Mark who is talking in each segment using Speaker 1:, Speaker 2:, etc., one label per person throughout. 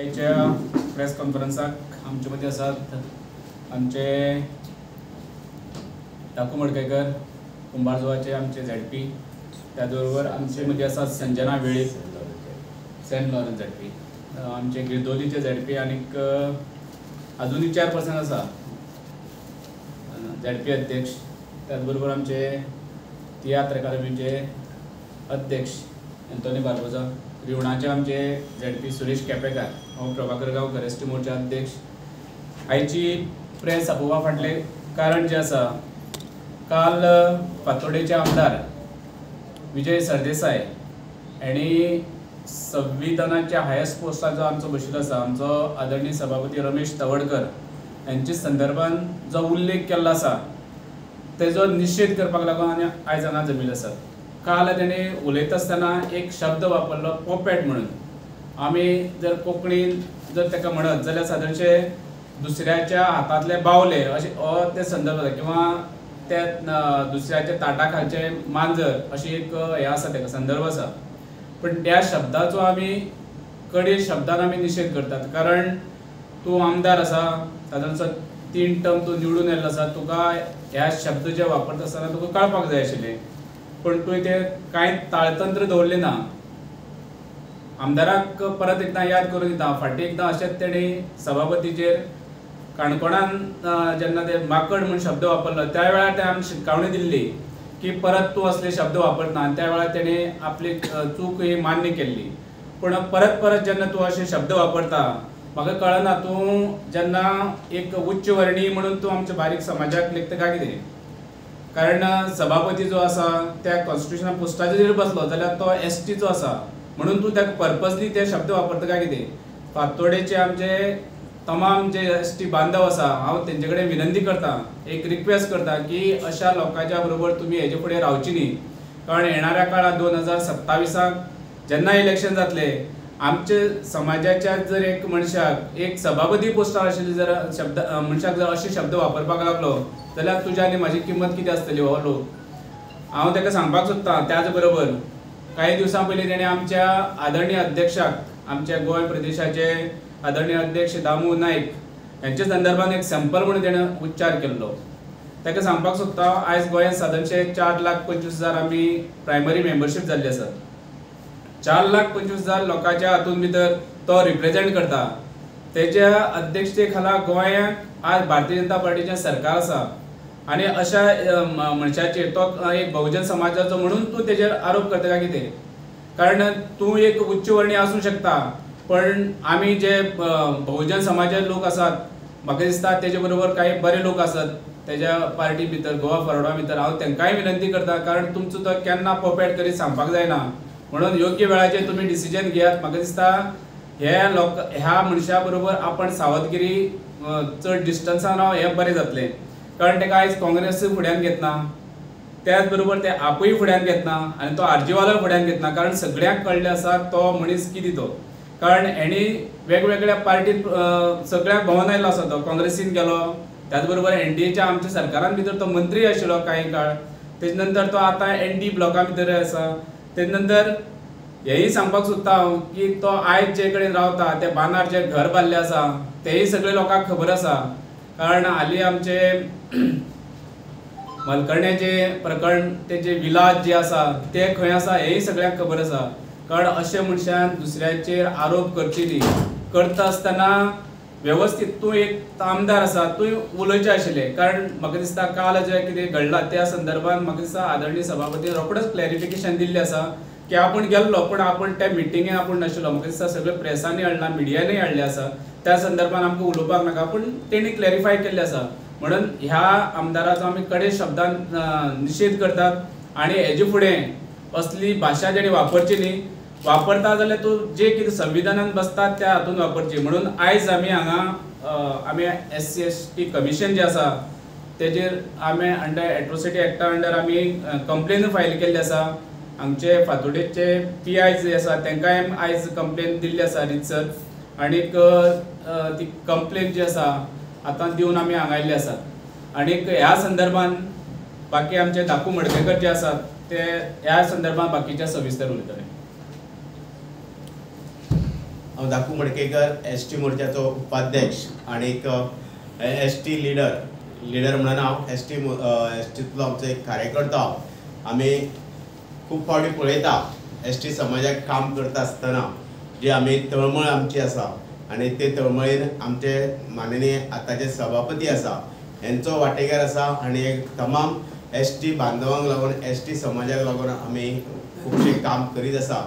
Speaker 1: आयच्या प्रेस कॉन्फरन्साक आमचे मदीं आसात आमचे दाकू मडकयकर कुंभारजुवाचे आमचे झेडपी, त्याच बरोबर आमचे मदीं आसात Sanjana Velip Saint Lawrence ZP, आमचे गिरदोलीचे झेडपी आनीक अजूनय 4 पर्सन आसा झेडपी अध्यक्ष, त्याच बरोबर आमचे तियात्र अकादमीचे अध्यक्ष एंटोनी बार्बोजा, रिवणाचे आमचे झेडपी सुरेश केपेकार, हांव प्रभाकर गांवकर एसटी मोर्चा अध्यक्ष। आयची प्रेस आपोवपा फाटले कारण जे आसा, काल फातोडेचे आमदार विजय सरदेसाय यांनी संविधानाच्या हायस्ट पोस्टाचो आमचो बशिल्लो आसा, आमचो आदरणीय सभापती रमेश तवडकर यांच्या संदर्भान जो उल्लेख केल्लो आसा तेजो निषेध करपाक लागून आनी आयज हांगा जमिल्ले आसात। काल तेणे उलयता आसतना एक शब्द वापरलो पोपेट म्हणून। आमी जर कोंकणीन जर ताका म्हणत जाल्यार सादारणशे दुसऱ्याच्या हातांतले बावले अशें हो ते संदर्भ आसा, किंवा त्या दुसऱ्याच्या ताटा खालचे मांजर अशी एक हे आसा, ताका संदर्भ आसा। पण त्या शब्दाचो आमी कडे शब्दान आमी निषेध करतात, कारण तूं आमदार आसा, सादारणसो 3 टर्म तूं निवडून येयल्लो आसा, तुका ह्या शब्द जे वापरता आसतना तुका कळपाक जाय आशिल्लें, पण तुवें ते कांय ताळतंत्र दवरलें ना। आमदाराक परत एकदां याद करून दिता, फाटीं एकदां अशेंच तेणी सभापतीचेर काणकोणान जेन्ना ते माकड म्हूण शब्द वापरलो त्या वेळार ते आमी शिटकावणी दिल्ली की परत तूं असले शब्द वापरना, आनी त्या वेळार तेणी आपली चूक ही मान्य केल्ली। पूण परत परत जेन्ना तूं अशे शब्द वापरता, म्हाका कळना तूं जेन्ना एक उच्च वर्णीय म्हणून तूं आमच्या बारीक समाजाक लेखता काय कितें? कारण सभापती जो आसा त्या कॉन्स्टिट्युशनल पोस्टाचेर बसलो जाल्यार तो एसटीचो आसा, म्हणून तूं ताका पर्पजली ते शब्द वापरता काय कितें? फातोडेचे आमचे तमाम जे एसटी बांधव आसा, हांव तेंचे कडेन विनंती करता, एक रिक्वेस्ट करता की अशा लोकांच्या बरोबर तुमी हेजे फुडें रावची न्ही, कारण येणाऱ्या काळात 2027 जेन्ना इलेक्शन जातले, आमचे समाजाच्या जर एक मनशाक एक सभापती पोस्टार आशिल्ले जर शब्द मनशाक जर अशे शब्द वापरपाक लागलो जाल्यार तुज्या आनी म्हाजी किंमत कितें आसतली हो लोक? हांव ताका सांगपाक सोदतां। त्याच बरोबर काही दिवसां पयलीं तेणें आमच्या आदरणीय अध्यक्षाक, आमच्या गोंय प्रदेशाचे आदरणीय अध्यक्ष दामू नायक यांच्या संदर्भात एक सॅम्पल म्हणून तेणें उच्चार केल्लो। ताका सांगपाक सोदता, आयज गोंयांत सादारणशे 4,25,000 आमी प्रायमरी मेंबरशीप जाल्ली आसा। 4,25,000 लोकांच्या हातून भितर तो रिप्रेझेंट करता। तेच्या अध्यक्षते खाला गोंयांत आज भारतीय जनता पार्टीचें सरकार आसा, आनी अशा मनशाचेर तो एक बहुजन समाजाचो म्हणून तूं तेजेर आरोप करता काय कितें? कारण तूं एक उच्च वर्णीय आसूं शकता, पण आमी जे बहुजन समाजाचे लोक आसात, म्हाका दिसता तेजे बरोबर काही बरे लोक आसात तेज्या पार्टी भितर, गोवा फॉरवर्डा भितर। हांव तांकांय विनंती करता, कारण तुमचो तो केन्ना पोपेट करीत सांगपाक जायना, म्हणून योग्य वेळाचेर तुमी डिसिजन घेयात। म्हाका दिसता ह्या मनशा बरोबर आपण सावधगिरी चड डिस्टन्सान राव हें बरें जातलें, कारण ताका आयज काँग्रेस फुड्यान घेतना, त्याच बरोबर ते आपूय फुड्यान घेतना, आनी तो आरजीवालो फुड्यान घेतना, कारण सगळ्यांक कळ्ळें आसा तो मनीस कितें तो। कारण हेणी वेगवेगळ्या पार्टीन सगळ्यांक भोंवन आयलो आसा, तो काँग्रेसीन गेलो, त्याच बरोबर एनडीएच्या आमच्या सरकारान भितर तो मंत्री आशिल्लो काही काळ, तेजे नंतर तो आतां एनडी ब्लॉका भितर आसा। तेजे नंतर हेंय सांगपाक सोदता हांव की तो आयज जे कडेन रावता ते बांदार जे घर बांदलें आसा तेय सगळे लोकांक खबर आसा, कारण हालीं आमचे मलकर्ण्याचे प्रकरण, तेजे विलास जे आसा ते खंय आसा हेय सगळ्यांक खबर आसा। कारण अशे मनशान दुसऱ्याचेर आरोप करची न्ही, करता आसतना व्यवस्थीत तूं एक आमदार आसा, तूं उलोवचें आशिल्लें। कारण म्हाका दिसता काल जे कितें घडलां त्या संदर्भात म्हाका दिसता आदरणीय सभापती रोखडोच क्लॅरिफिकेशन दिल्लें आसा की आपूण गेल्लो, पण आपूण त्या मिटिंगेन आपूण नाशिल्लो। म्हाका दिसता सगळे प्रेसांनी हाडला, मिडियानूय हाडलें आसा, त्या संदर्भात आमकां उलोवपाक नाका, पण तेणी क्लॅरिफाय केल्लें आसा। म्हणून ह्या आमदाराचो आमी कडे शब्दान निषेध करतात, आनी हेजे फुडें असली भाशा जेणे वापरची न्ही, वापरता जाल्यार तूं जे कितें संविधानान बसतात त्या हातून वापरची। म्हणून आयज आमी हांगा आमी SC ST कमिशन जे आसा तेजेर आमी अंडर एट्रोसिटी एक्टा अंडर आमी कंप्लेन फायल केल्ली आसा। आमचे फातोडेचे PI जे आसा तांकांय आयज कंप्लेन दिल्ली आसा रितसर, आनीक ती कंप्लेन जी आसा आतां दिवन आमी हांगा आयिल्ले आसात। आनीक ह्या संदर्भान बाकी आमचे दाकू मडकयकर जे आसात ते ह्या संदर्भात बाकीच्या सविस्तर उलयतले।
Speaker 2: हांव दाकू मडकेकर ST मोर्चाचो उपाध्यक्ष आणि एक ST लिडर म्हणून हांव STतलो आमचो एक कार्यकर्तो हांव। आमी खूब फावटी पळयता ST समाजाक काम करता आसतना जी आमी तळमळ आमची आसा आनी ते तळमळीन आमचे माननीय आतांचे सभापती आसा हेंचो वांटेकार आसा आनी एक तमाम ST बांधवांक लागून ST समाजाक लागून आमी खूबशें काम करीत आसा।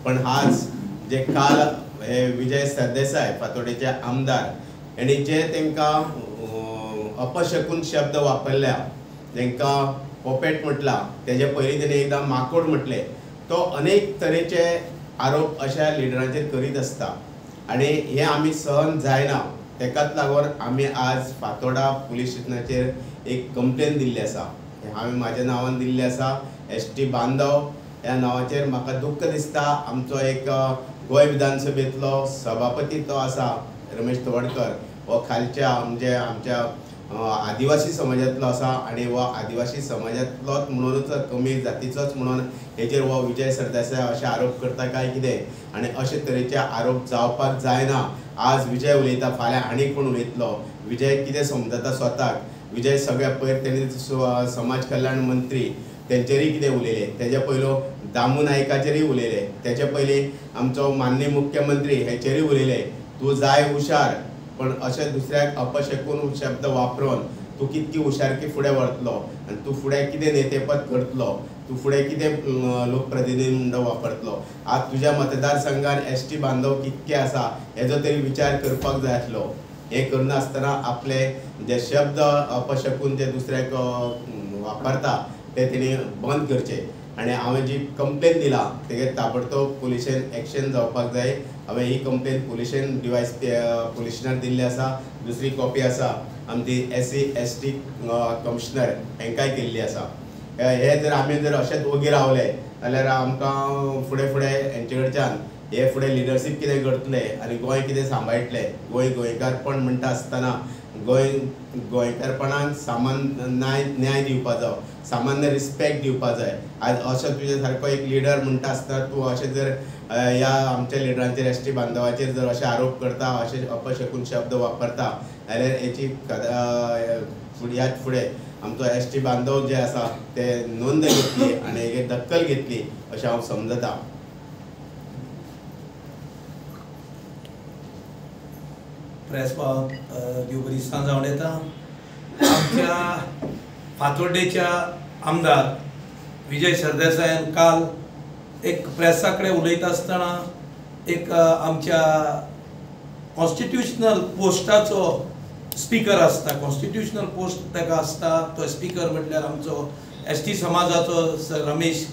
Speaker 2: पण आज जे काल हे विजय सरदेसाय फातोडेचे आमदार हेणी जे तांकां अपशकून शब्द वापरल्या, तांकां पोपेट म्हटला, तेजे पयलीं तेणी एकदां माकोड म्हटले, तो अनेक तरेचे आरोप अशा लिडरांचेर करीत आसता आनी हे आमी सहन जायना। तेकाच लागून आमी आज फातोडा पुलीस स्टेशनाचेर एक कंप्लेन दिल्ली आसा। हांवें म्हाज्या नांवान दिल्ली आसा। ST बांधव ह्या नांवाचेर म्हाका दुख्ख दिसता। आमचो एक गोंय विधानसभेतलो सभापती तो आसा रमेश तवडकर, हो खालच्या म्हणजे आमच्या आदिवासी समाजांतलो आसा आनी हो आदिवासी समाजांतलोच म्हणूनच कमी जातीचोच म्हणून हेचेर हो विजय सरदेसाय अशे आरोप करता काय कितें आनी अशे तरेचे आरोप जावपाक जायना। आज विजय उलयता, फाल्यां आनी कोण उलयतलो। विजय कितें समजता स्वताक? विजय सगळ्या पयर तेणी समाज कल्याण मंत्री तेंचेरय कितें उलयले, तेजे पयलो दामू नायकाचेरय उलयले, तेचे पयलीं आमचो माननीय मुख्यमंत्री हेचेरय उलयले। तूं जाय हुशार, पण अशे दुसऱ्याक अपशकून शब्द वापरून तूं कितकी हुशारकी फुडें व्हरतलो आनी तूं फुडें कितें नेतेपद करतलो, तूं फुडें कितें लोकप्रतिनिधी म्हणून वापरतलो। आज तुज्या मतदारसंघान ST बांधव कितके आसा हेजो तरी विचार करपाक जाय आसलो। हे करनासतना आपले जे शब्द अपशकून जे दुसऱ्याक वापरता ते तेणी बंद करचे आनी हांवें जी कंप्लेन दिला तेजेर ताबडतोब पुलिशेन एक्शन जावपाक जाय। हांवें ही कंप्लेन पुलिशेन पुलीस स्टेशनार दिल्ली आसा। दुसरी कॉपी आसा आमची SC ST कमिशनर हांकांय केल्ली आसा। हे जर आमी जर अशेंच ओगी रावले जाल्यार आमकां फुडें हेंचे कडच्यान हे फुडें लिडरशीप कितें करतले आनी गोंय कितें सांबाळटले। गोंयकारपण म्हणटा आसतना गोंयकारपणान न्याय दिवपा जाय, सामान्य रिस्पेक्ट दिवपा जाय। आज असो तुजे सारको एक लिडर म्हणटा आसतना तूं अशें जर ह्या आमच्या लिडरांचेर ST बांधवाचेर जर अशे आरोप करता, अशे अपशकून शब्द वापरता जाल्यार हेची फुडें आमचो ST बांधव जे आसा ते नोंद घेतली आनी हेजेर दखल घेतली अशें हांव समजता।
Speaker 3: प्रेस देव बरी सांज हांव येता। आमच्या फातोर्डेच्या आमदार विजय सरदेसायान काल एक प्रेसा कडेन उलयता आसतना एक आमच्या कॉन्स्टिट्युशनल पोस्टाचो स्पीकर आसता, कॉन्स्टिट्युशनल पोस्ट ताका आसता, तो स्पीकर म्हटल्यार आमचो ST समाजाचो रमेश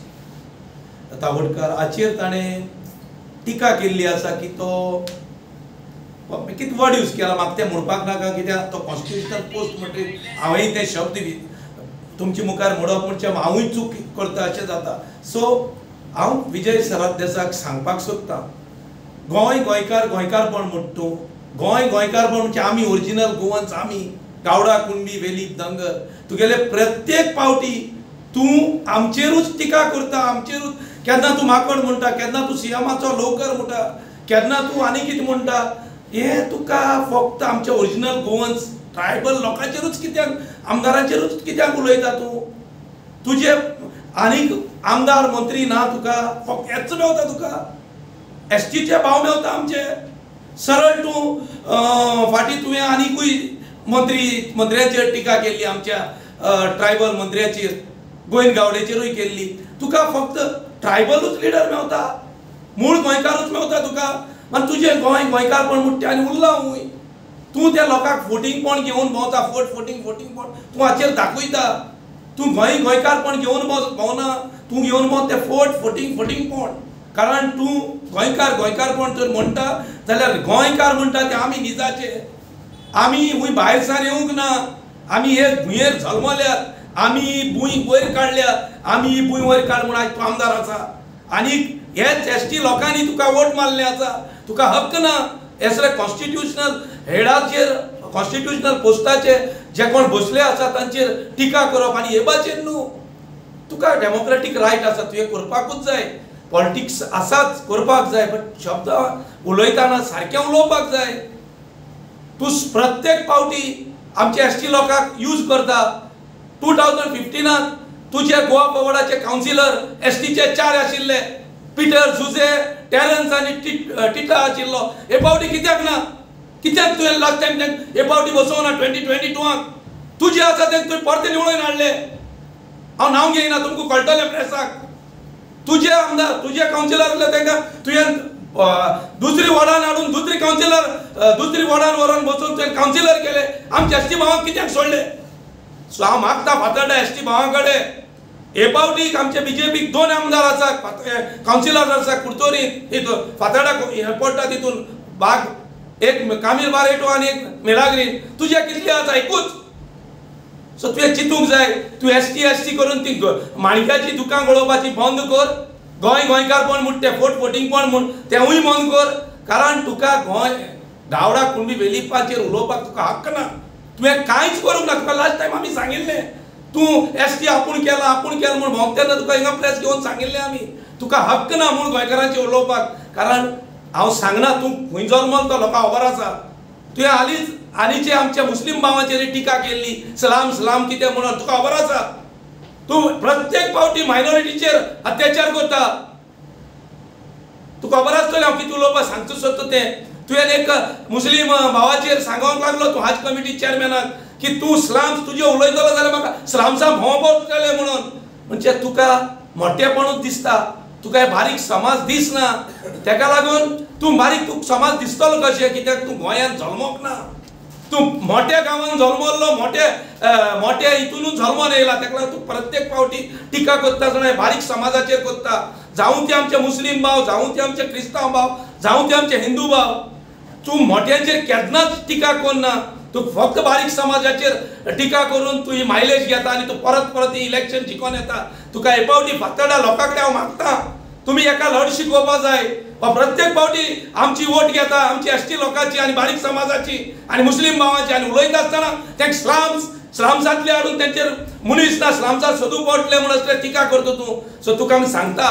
Speaker 3: तावडकर हाचेर ताणें टिका केल्ली आसा की तो कितें वर्ड यूज केला म्हाका तें म्हणपाक नाका कित्याक तो कॉन्स्टिट्युशनल पोस्ट म्हणटकीर हांवेंय ते शब्द तुमचे मुखार म्हणप म्हणजे हांवूय चूक करता अशें जाता। सो हांव विजय सरदेसायाक सांगपाक सोदतां, गोंयकारपण म्हण तूं गोंयकारपण म्हणजे आमी ओरिजिनल गोवन्स, आमी गावडा कुणबी वेलीप धंगर, तुगेले प्रत्येक पावटी तूं आमचेरूच टिका करता, आमचेरूच केन्ना तूं माकड म्हणटा, केन्ना तूं सीएमाचो लोकर म्हणटा, केन्ना तूं आनी कितें म्हणटा। हे तुका फक्त आमचे ओरिजिनल गोवन्स ट्रायबल लोकांचेरूच कित्याक, आमदारांचेरूच कित्याक उलयता तूं? तुजे आनीक आमदार मंत्री ना तुका? फक्त हेच मेवता तुका? STचे भाव मेवता आमचे? सरळ तूं फाटीं तुवें आनीकूय मंत्र्याचेर टिका केल्ली, आमच्या ट्रायबल मंत्र्याचेर, गोविंद गावडेचेरूय केल्ली। तुका फक्त ट्रायबलूच लिडर मेवता, मूळ गोंयकारूच मेवता तुका? मात तुजे गोंयकारपण म्हणटा आनी उरला हूंय। तूं त्या लोकांक फोटींगपण घेवन भोंवता, फोटींगपण तूं हाचेर दाखयता। तूं गोंयकारपण घेवन भोंवना, तूं घेवन भोंव तें फोटींगपण। कारण तूं गोंयकारपण जर म्हणटा जाल्यार गोंयकार म्हणटा ते आमी निजाचे, आमी हूंय भायर सावन येवंक ना, आमी हे भुंयेर जल्मल्यात, आमी भुंय वयर काडल्यात, आमी ही भुंय वयर काड म्हूण आयज तूं आमदार आसा। आनीक हेच ST लोकांनी तुका वोट मारले आसा, तुका हक्क ना हेसले कॉन्स्टिट्युशनल हेडाचेर, कॉन्स्टिट्युशनल पोस्टाचेर जे कोण बसले आसा तांचेर टिका करप आनी हे भाशेन न्हू। तुका डेमोक्रेटीक रायट आसा, तुवें करपाकूच जाय। पॉलिटिक्स आसाच करपाक जाय, बट शब्द उलयतना सारकें उलोवपाक जाय. तूं प्रत्येक फावटी आमच्या एसटी लोकांक यूज करता. 2015 तुझे गोवा बोर्डाचे काउन्सिलर एसटीचे 4 आशिल्ले, पीटर जुजे, टेरन्स आनी टिटा आशिल्लो. हे फावटी कित्याक ना? कित्याक तुवें लास्ट टायम हे फावटी बसोवना 2022 तुजे आसा ते तुवें परते निवडून हाडले. हांव नांव घेयना, तुमकां कळटलें प्रेसाक. तुजे आमदार, तुजे काउन्सिलर आसले तांकां तुवें दुसरी वॉर्डान हाडून दुसरी काउन्सिलर दुसरी वॉर्डान व्हरून बसोवन तुवें काउन्सिलर केले. आमच्या एसटी भावांक कित्याक सोडले? सो हांव मागता फातर्डा एसटी भावां कडेन, हे फावटीक आमचे बीजेपीक 2 आमदार आसा, काउन्सिलर आसा कुर्तोरीत फातर्डा एअरपोर्टात हितून बाग, एक कामील बारेटो आनी एक मिलाग्रीन. तुजे कितले आसा? एकूच. सो तुवें चिंतूंक जाय. तूं एसटी करून ती माणक्याची दुकान गळोवपाची बंद कर. गोंयकारपण म्हूण ते फोटिंगपण म्हूण तेंवूय बंद कर. कारण तुका गावडा कुणबी वेलीपाचेर उलोवपाक तुका हक्क ना. तुवें कांयच करूंक ना. तुका लास्ट टायम आमी सांगिल्लें तूं एसटी आपूण केला म्हूण भोंवतेन्ना तुका हिंगा प्रेस घेवन सांगिल्लें आमी तुका हक्क ना म्हूण गोंयकारांचेर उलोवपाक. कारण हांव सांगना तूं खंय जल्मलो तो लोकांक खबर आसा. तुवें हालींचे आमच्या मुस्लीम भावांचेर टिका केल्ली, सलाम कितें म्हणून तुका खबर आसा. तूं प्रत्येक फावटी मायनॉरिटीचेर अत्याचार करता. तुका खबर आसतलें हांव कितें उलोवपाक सांगचो सोदता तें. तुवें एक मुस्लीम भावाचेर सांगोंक लागलो तूं हज कमिटी चेअरमॅनाक की तूं स्लाम्स तुजे उलयतलो जाल्यार म्हाका स्लाम्सा भोंव पडटले म्हणून. म्हणजे तुका मोठेपणूच दिसता, तुका बारीक समाज दिसना. तेका लागून तूं बारीक समाज दिसतलो कशें? कित्याक तूं गोंयांत जल्मोंक ना. तूं मोठ्या गांवांत जल्मल्लो, मोठ्या हितूनच जल्मोन येयला. तेका लागून तूं प्रत्येक फावटी टिका करता जाल्यार बारीक समाजाचेर करता. जावं ते आमचे मुस्लीम भाव, जावं ते आमचे क्रिस्तांव भाव, जावं ते आमचे हिंदू भाव. तूं मोठ्यांचेर केन्नाच टिका करना. तूं फक्त बारीक समाजाचेर टिका करून तूं ही मायलेज घेता आनी तूं परत इलेक्शन जिखोन येता. तुका हे फावटी फातर्डा लोकां कडेन हांव मागता तुमी एका लढ शिकोवपाक जाय. प्रत्येक फावटी आमची वोट घेता, आमची एसटी लोकांची आनी बारीक समाजाची आनी मुस्लीम भावांची, आनी उलयता आसतना तांकां स्लाम्सांतले हाडून तांचेर मनीस ना, स्लाम्सां सोदूंक पडटले म्हणून असले टिका करता तूं. सो तुका आमी सांगता,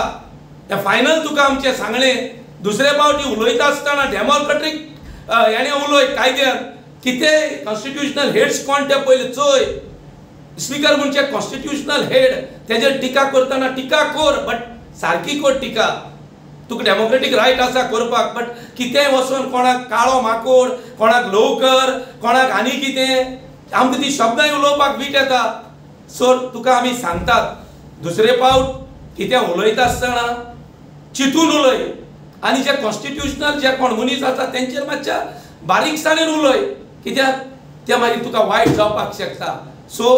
Speaker 3: हें फायनल तुका आमचें सांगलें. दुसरे फावटी उलयता आसतना डेमोक्रेटीक हेणें उलय कायद्यान कितें कॉन्स्टिट्युशनल हेड्स कोण ते पयलीं चोय. स्पीकर म्हणजे कॉन्स्टिट्युशनल हेड, तेजेर टिका करतना टिका कर, बट सारकी कर टिका. तुका डेमोक्रेटीक रायट आसा करपाक, बट कितेंय वचोन कोणाक काळो माकोड, कोणाक लवकर, कोणाक आनी कितें, आमकां ती शब्दांय उलोवपाक वीट येता. सो तुका आमी सांगतात दुसरे फावट कितें उलयता आसतना चिंतून उलय. आनी जे कॉन्स्टिट्युशनल जे कोण मनीस आसा तेंचेर मातशा बारीकसाणेन उलय, कित्याक ते मागीर तुका वायट जावपाक शकता. सो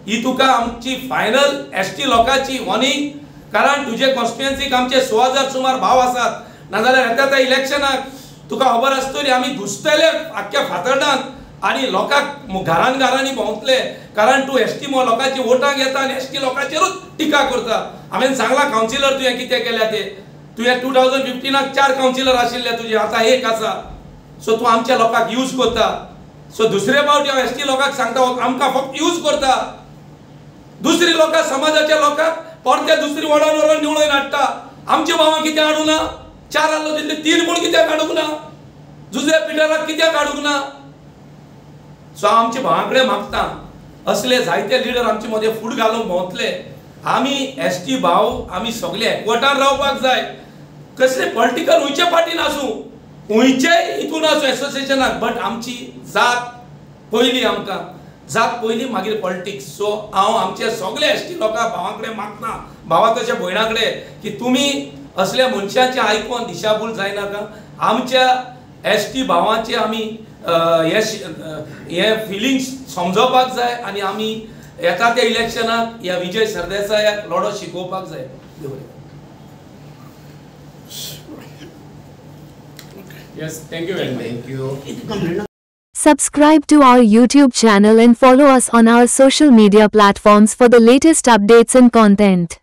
Speaker 3: ही तुका आमची फायनल एसटी लोकांची वॉर्निंग. कारण तुजे कॉन्स्टिट्युएन्सीक आमचे 6000 सुमार भाव आसात. नाजाल्यार येता इलेक्शनाक तुका खबर आसतली आमी घुसतले आख्ख्या फातर्डांत आनी लोकांक घरांनी भोंवतले. कारण तूं एसटी लोकांची वोटां घेता आनी एसटी लोकांचेरूच टिका करता. हांवें सांगलां काउन्सिलर तुवें कितें केल्या ते. तुवें 2015 4 काउन्सिलर आशिल्ले तुजे, आतां 1 आसा. सो तूं आमच्या लोकांक यूज करता. सो दुसरे फावटी हांव एसटी लोकांक सांगता आमकां फक्त यूज करता. दुसरी लोकां समाजाच्या लोकांक परते दुसरी वॉर्डान व्हरून निवडून हाडटा. आमच्या भावांक कित्याक हाडूंक ना? 4 आहलो तितले 3 म्हूण कित्याक हाडूंक ना? जुजे पिटराक कित्याक हाडूंक ना? सो हांव आमच्या भावां कडेन मागता असले जायते लिडर आमचे मदें फूट घालूंक भोंवतले. आमी एसटी भाव आमी सगळे एकवटान रावपाक जाय. कसले पॉलिटिकल हुंयचे फाटीन आसूं, हुंयचे हितून आसूं एसोसिएशनाक, बट आमची जात पयली, आमकां जात पयली मागीर पॉलिटिक्स. सो हांव आमचे सगळे एसटी लोकां भावां कडेन मागता, भावा तशें भयणां कडेन, की तुमी असल्या मनशांचे आयकून दिशाभूल जायनाका. आमच्या एसटी भावांचे आमी हे फिलिंग्स समजोवपाक जाय आनी आमी येता त्या इलेक्शनाक ह्या विजय सरदेसायाक लढो शिकोवपाक जाय.
Speaker 1: Yes, thank you very much.
Speaker 2: Thank you.
Speaker 4: Subscribe to our YouTube channel and follow us on our social media platforms for the latest updates and content.